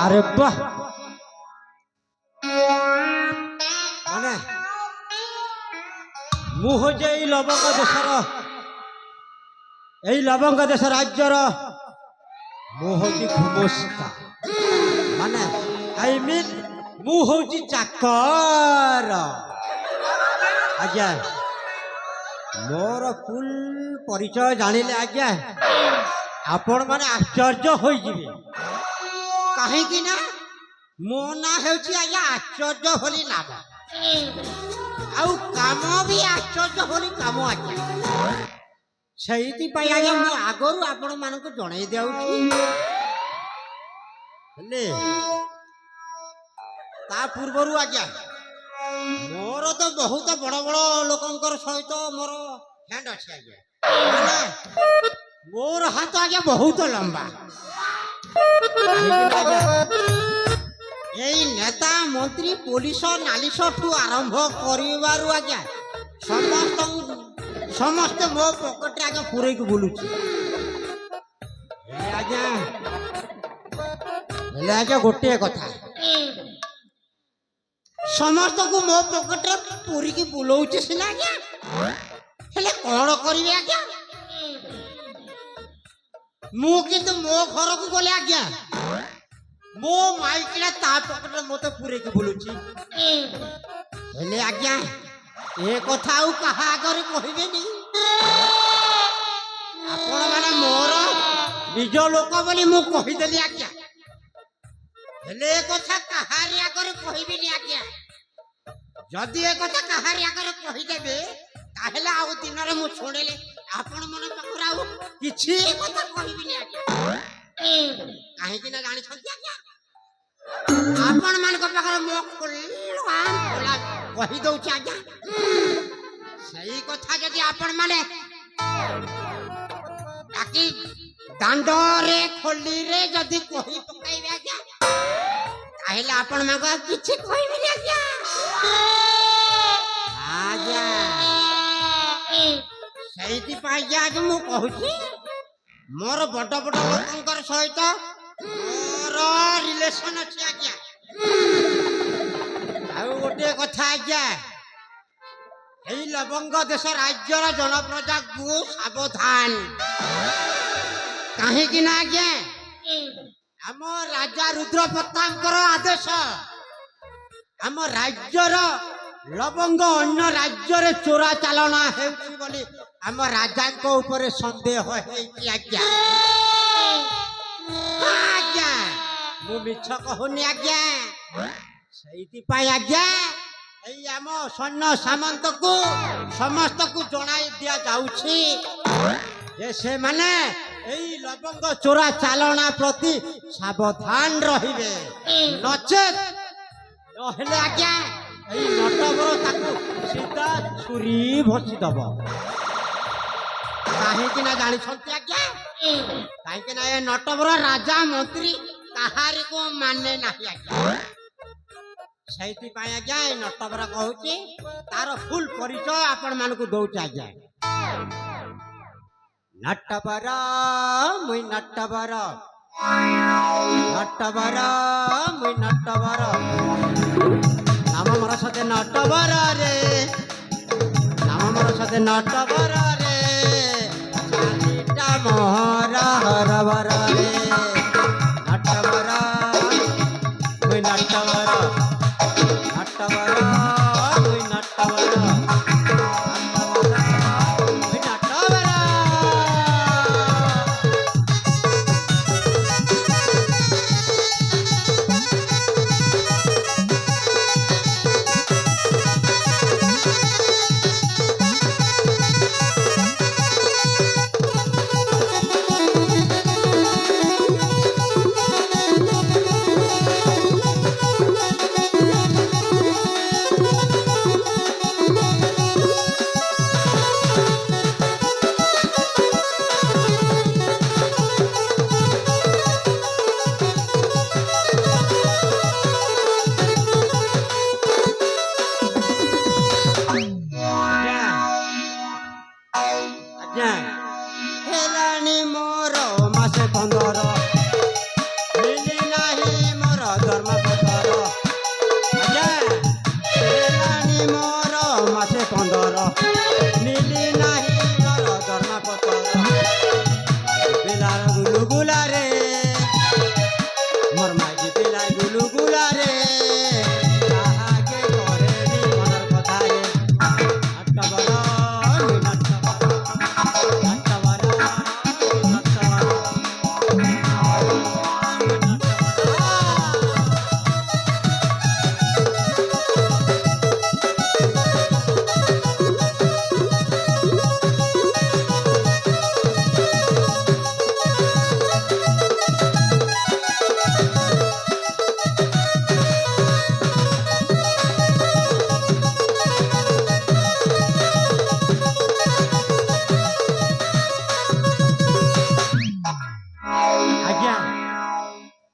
আরে বাহ, মানে ମୁଁ ହଉଛି ଏଇ ଲବଙ୍ଗ ଦେଶ ରାଜ୍ୟର ମୁଁ ହଉଛି ଘୁମସ୍ତା, ମାନେ ଆଇ ମିନ୍ ମୁଁ ହଉଛି ଚାକର। ଆଜ୍ଞା, ମୋର ଫୁଲ୍ ପରିଚୟ ଜାଣିଲେ ଆଜ୍ଞା ଆପଣ ମାନେ ଆଶ୍ଚର୍ଯ୍ୟ ହୋଇଯିବେ। କାହିଁକି ନା ମୋ ନାଁ ହେଉଛି ଆଜ୍ଞା ଆଶ୍ଚର୍ଯ୍ୟ ବୋଲି ନାମ, ଆଉ କାମ ବି ଆଶ୍ଚର୍ଯ୍ୟ ବୋଲି କାମ ଆଜ୍ଞା। ସେଇଥିପାଇଁ ଆଜ୍ଞା ମୁଁ ଆଗରୁ ଆପଣ ମାନଙ୍କୁ ଜଣେଇ ଦେଉଛି। ହେଲେ ତା ପୂର୍ବରୁ ଆଜ୍ଞା ମୋର ତ ବହୁତ ବଡ଼ ବଡ଼ ଲୋକଙ୍କର ସହିତ ମୋର ହ୍ୟାଣ୍ଡ ଅଛି ଆଜ୍ଞା, ମାନେ ମୋର ହାତ ଆଜ୍ଞା ବହୁତ ଲମ୍ବା। ଆଜ୍ଞା ଏଇ ନେତା ମନ୍ତ୍ରୀ ପୋଲିସ ନାଲିସଠୁ ଆରମ୍ଭ କରିବାରୁ ଆଜ୍ଞା ସମସ୍ତେ ମୋ ପକେଟରେ ଆଜ୍ଞା ପୁରେଇକି ବୁଲୁଛି। ହେଲେ ଆଜ୍ଞା ଗୋଟିଏ କଥା, ସମସ୍ତଙ୍କୁ ମୋ ପକେଟରେ ପୁରିକି ବୁଲଉଛି ସିନା ଆଜ୍ଞା, ହେଲେ କଣ କରିବି ଆଜ୍ଞା? ମୁଁ କିନ୍ତୁ ମୋ ଘରକୁ ଗଲେ ଆଜ୍ଞା ମୋ ମାଇକିନା ତା ପକେଟରେ ମତେ ପୁରେଇକି ବୁଲୁଛି। ହେଲେ ଆଜ୍ଞା ଏ କଥା ଆଉ କାହା ଆଗରେ କହିବେନି। ଆପଣ ମାନେ ମୋର ନିଜ ଲୋକ ବୋଲି ମୁଁ କହିଦେଲି ଆଜ୍ଞା, ହେଲେ ଏ କଥା କାହାରି ଆଗରେ କହିବିନି ଆଜ୍ଞା। ଯଦି ଏ କଥା କାହାରି ଆଗରେ କହିଦେବେ ତାହେଲେ ଆଉ ଦିନରେ ମୁଁ ଶୁଣିଲେ ଆପଣ ମନ ପାଖରେ ଆଉ କିଛି କଥା କହିବିନି ଆଜ୍ଞା। କାହିଁକି ନା ଜାଣିଛନ୍ତି ଆଜ୍ଞା, ଆପଣ ମାନଙ୍କ ପାଖରେ ମୋ ଖୋଲା କହିଦଉଛି ଆଜ୍ଞା, ସେଇ କଥା ଯଦି ଆପଣ ମାନେ ବାକି ଦାଣ୍ଡରେ ଖୋଲିରେ ଯଦି କହି ପକାଇବେ ଆଜ୍ଞା ତାହେଲେ ଆପଣ ମାନଙ୍କୁ ଆଉ କିଛି କହିବିନି ଆଜ୍ଞା। ଆଜ୍ଞା ସେଇଥିପାଇଁ ଆଜ୍ଞା ମୁଁ କହୁଛି, ମୋର ବଡ ବଡ ଲୋକଙ୍କର ସହିତ ମୋର ରିଲେସନ ଅଛି ଆଜ୍ଞା। ଆଉ ଗୋଟିଏ କଥା ଆଜ୍ଞା, ଏଇ ଲବଙ୍ଗ ଦେଶ ରାଜ୍ୟର ଜନପ୍ରଜାକୁ ସାବଧାନ। କାହିଁକି ନା ଆଜ୍ଞା ଆମ ରାଜା ରୁଦ୍ର ପ୍ରତାପଙ୍କର ଆଦେଶ, ଆମ ରାଜ୍ୟର ଲବଙ୍ଗ ଅନ୍ୟ ରାଜ୍ୟରେ ଚୋରା ଚାଲାଣ ହେଉଛି ବୋଲି ଆମ ରାଜାଙ୍କ ଉପରେ ସନ୍ଦେହ ହେଇଛି ଆଜ୍ଞା। ଆଜ୍ଞା ମୁଁ ମିଛ କହୁନି ଆଜ୍ଞା। ସେଇଥିପାଇଁ ଆଜ୍ଞା ଏଇ ଆମ ସୈନ୍ୟ ସାମନ୍ତକୁ ସମସ୍ତଙ୍କୁ ଜଣାଇ ଦିଆଯାଉଛି ଯେ ସେମାନେ ଏଇ ଲବଙ୍ଗ ଚୋରା ଚାଲାଣ ପ୍ରତି ସାବଧାନ ରହିବେ, ନଚେତ ନହେଲେ ଆଜ୍ଞା ଏଇ ନଟବର ତାକୁ ସିଧା ଛୁରୀ ଭସିଦବ। କାହିଁକି ନା ଜାଣିଛନ୍ତି ଆଜ୍ଞା, କାହିଁକି ନା ଏ ନଟବର ରାଜା ମନ୍ତ୍ରୀ କାହାରିକୁ ମାନେ ନାହିଁ ଆଜ୍ଞା। ସେଇଥିପାଇଁ ଆଜ୍ଞା ଏ ନଟବର କହୁଛି, ତାର ଫୁଲ୍ ପରିଚୟ ଆପଣ ମାନଙ୍କୁ ଦଉଛି ଆଜ୍ଞା। ନଟବର ମୁଇଁ ନଟବର, ନଟବର ମୁଇଁ ନଟବର, ନାମ ମୋର ସତେ ନଟବର ରେ, ନାମ ମୋର ସତେ ନଟବର ରେ, ଚାଲିଟା ମୋହର ହରବର ରେ। ନଟବର ମୁଇଁ ନଟବର, ନଟବର ମୁଇଁ ନଟବର, ନଟବର ମୁଇଁ ନଟବର।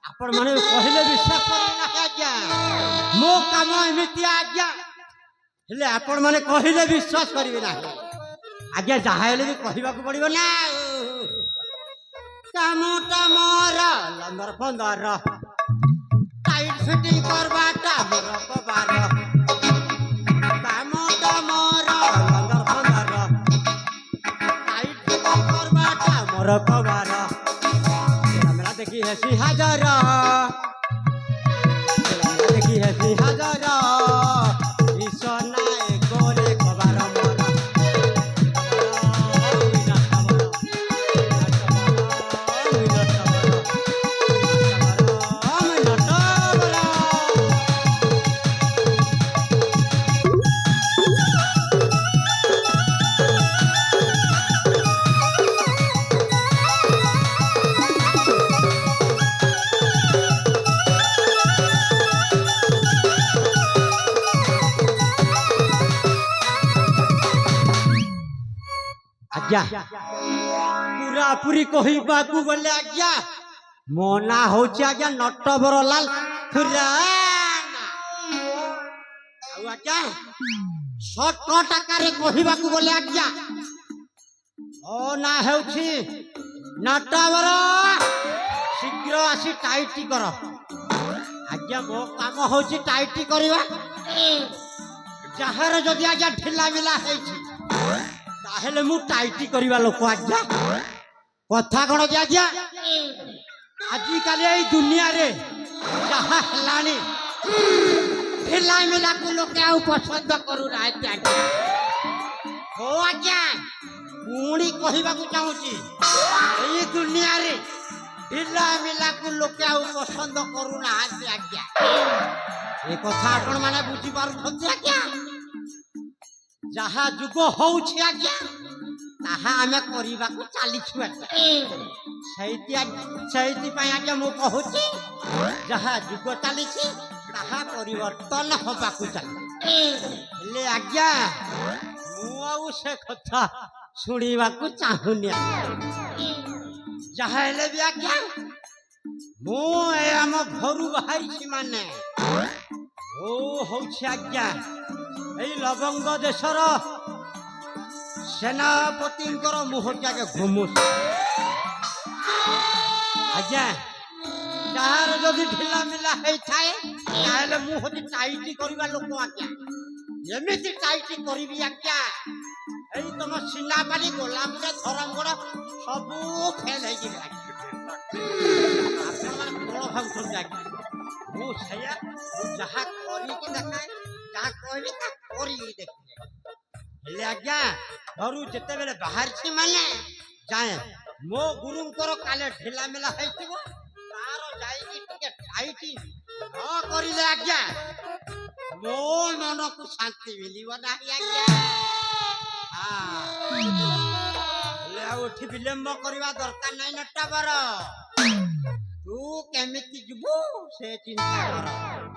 आपण माने कहले विश्वास करबे ना आज्ञा मो काम एमिति आज्ञा हेले आपण माने कहले विश्वास करबे ना आज्ञा जहा हेले भी कहबा को पड़िबो ना कामटा मोर लंदर पंदर टाइट फिटिंग करबाटा मोर कबार कामटा मोर लंदर पंदर टाइट फिटिंग करबाटा मोर कबार मेरा देखी हसी हजार देखी हसी हजार ईशनाए गोरे कबार मोर आज्ञा पूरा पूरी कहबा को गले आज्ञा मो ना होची आज्ञा नटवर लाल खुराना आज्ञा शॉर्टकट आकार कहबा को गले आज्ञा ओ ना होची नटवर शीघ्र आसी टाइटी कर आज्ञा मो काम होची टाइटी करबा जहार जदि आज्ञा ढिला मिला हेची ताहेले मु टाइटी करबा लोक आज्ञा कथा कोन जे आज्ञा आजि काले ए दुनिया रे जहा हलानी ढिला मिला को लोक आउ पसंद करू ना आज्ञा हो आज्ञा पुणी कहबा को चाहूची ए दुनिया रे ढिला मिला को लोक आउ पसंद करू ना आज्ञा ए कथा आपण माने बुझी पारु छथि आज्ञा जहा जुग होउछि आज्ञा ताहा आमे करिबा को चालिछु आज्ञा सैति पय आज्ञा मु कहूछि जहा जुग चालिछि ताहा परिवर्तन होबा को चालि ले आज्ञा मु आउ से कथा सुनिबा को चाहुनी जहा हेले भी आज्ञा मु ए हम घरु बाहरी छि माने ओ होउछि आज्ञा ए लवंग देशर सेनापति मुहर जाके घुमुस आज्ञा जार जदि ढिला मिला थाए ताहले मुहर टाइटी करबा लोक आज्ञा एमिति टाइटी करबी आज्ञा ए तुम सिनापाली गोलापुर धरमगढ़ सबू फेल है जहा आज्ञा घर जिते बेले बाहर माने जाए मो गुरु काले ढिला मिला तार जाइटी न करिले आज्ञा मो मन को शांति मिलिबो ना आज्ञा विलंब करवा दरकार नहीं नटाबर तू केमिति जीवु से चिंता कर